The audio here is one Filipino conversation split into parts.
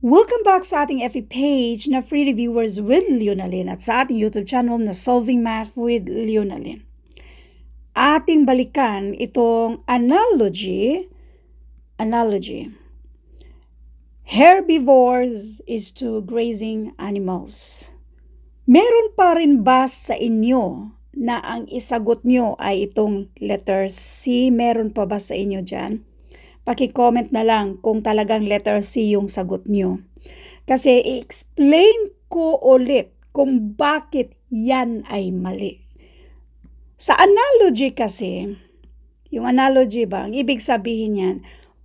Welcome back sa ating FB page na Free Reviewers with Leonalyn at sa ating YouTube channel na Solving Math with Leonalyn. Ating balikan itong analogy. Herbivores is to grazing animals. Meron pa rin ba sa inyo na ang isagot nyo ay itong letter C? Meron pa ba sa inyo dyan? Paki-comment na lang kung talagang letter C yung sagot nyo. Kasi i-explain ko ulit kung bakit yan ay mali. Sa analogy kasi, yung analogy ba, ang ibig sabihin yan,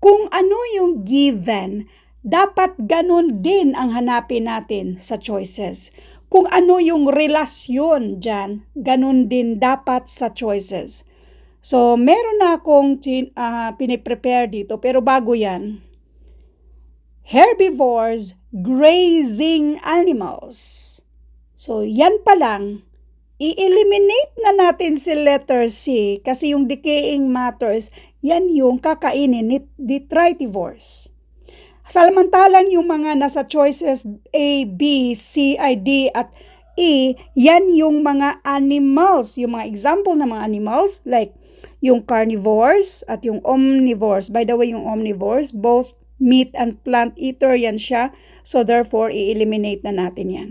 kung ano yung given, dapat ganun din ang hanapin natin sa choices. Kung ano yung relasyon dyan, ganun din dapat sa choices. So, meron na akong piniprepare dito, pero bago yan, herbivores, grazing animals. So, yan pa lang, i-eliminate na natin si letter C kasi yung decaying matters, yan yung kakainin ni detritivores. Samantalang yung mga nasa choices A, B, C, I, D at E, yan yung mga animals, yung mga example ng mga animals like yung carnivores at yung omnivores. By the way, yung omnivores, both meat and plant eater yan siya. So therefore, i-eliminate na natin yan.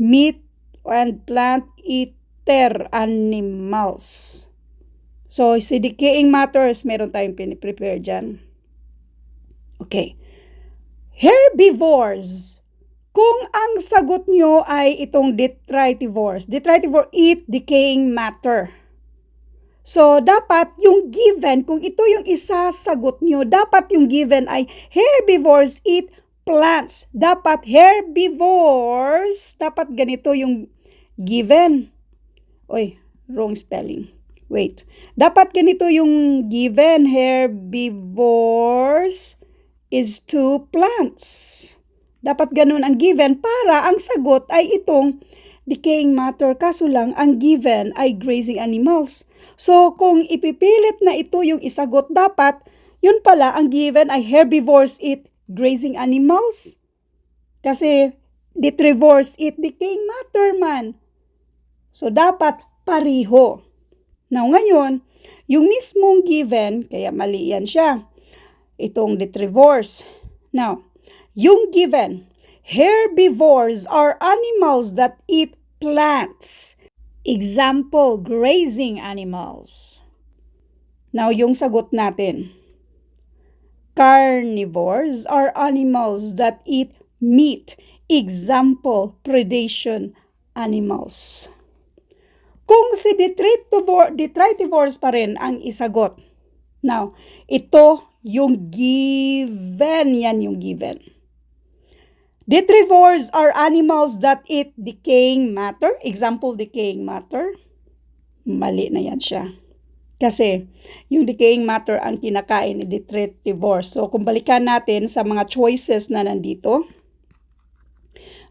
Meat and plant eater animals. So, si decaying matters, meron tayong piniprepare dyan. Okay. Herbivores. Kung ang sagot nyo ay itong detritivores, detritivore eat decaying matter. So, dapat yung given, kung ito yung isasagot nyo, dapat yung given ay herbivores eat plants. Dapat herbivores, dapat ganito yung given. Oy, wrong spelling. Wait. Dapat ganito yung given, herbivores is to plants. Dapat ganun ang given para ang sagot ay itong decaying matter. Kaso lang, ang given ay grazing animals. So, kung ipipilit na ito yung isagot, dapat, yun pala, ang given ay herbivores eat grazing animals. Kasi, detrivores eat decaying matter man. So, dapat pariho. Now, ngayon, yung mismong given, kaya mali yan siya, itong detrivores. Now, yung given, herbivores are animals that eat plants. Example, grazing animals. Now, yung sagot natin. Carnivores are animals that eat meat. Example, predation animals. Kung si detritivores pa rin ang isagot. Now, ito yung given. Yan yung given. Detrivores are animals that eat decaying matter. Example, decaying matter. Mali na yan siya. Kasi yung decaying matter ang kinakain ni detritivores. So, kung balikan natin sa mga choices na nandito.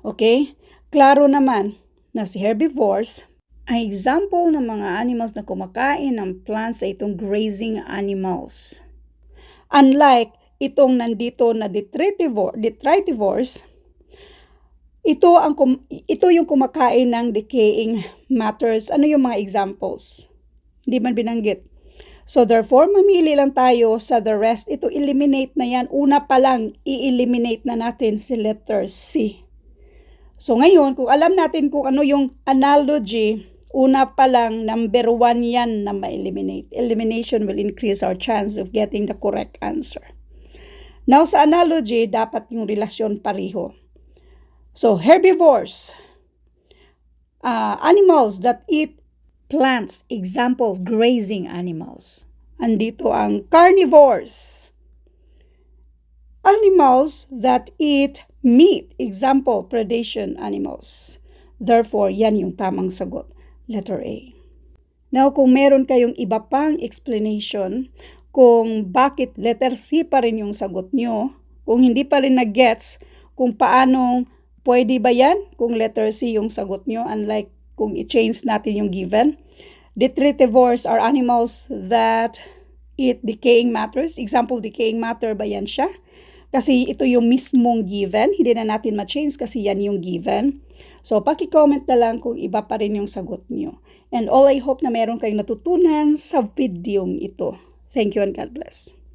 Okay? Klaro naman na si herbivores ay example ng mga animals na kumakain ng plants sa itong grazing animals. Unlike itong nandito na detritivores, ito yung kumakain ng decaying matters. Ano yung mga examples? Hindi man binanggit. So therefore, mamili lang tayo sa the rest. Ito eliminate na yan. Una pa lang, i-eliminate na natin si letter C. So ngayon, kung alam natin kung ano yung analogy, una pa lang, number 1 yan na ma-eliminate. Elimination will increase our chance of getting the correct answer. Now sa analogy, dapat yung relasyon pariho. So, herbivores, animals that eat plants, example, grazing animals. Andito ang carnivores, animals that eat meat, example, predation animals. Therefore, yan yung tamang sagot, letter A. Now, kung meron kayong iba pang explanation kung bakit letter C pa rin yung sagot nyo, kung hindi pa rin na-gets kung paanong pwede ba yan kung letter C yung sagot nyo, unlike kung i-change natin yung given? Detritivores are animals that eat decaying matters. Example, decaying matter ba yan siya? Kasi ito yung mismong given, hindi na natin ma-change kasi yan yung given. So, paki-comment na lang kung iba pa rin yung sagot nyo. And all I hope na meron kayong natutunan sa video ito. Thank you and God bless.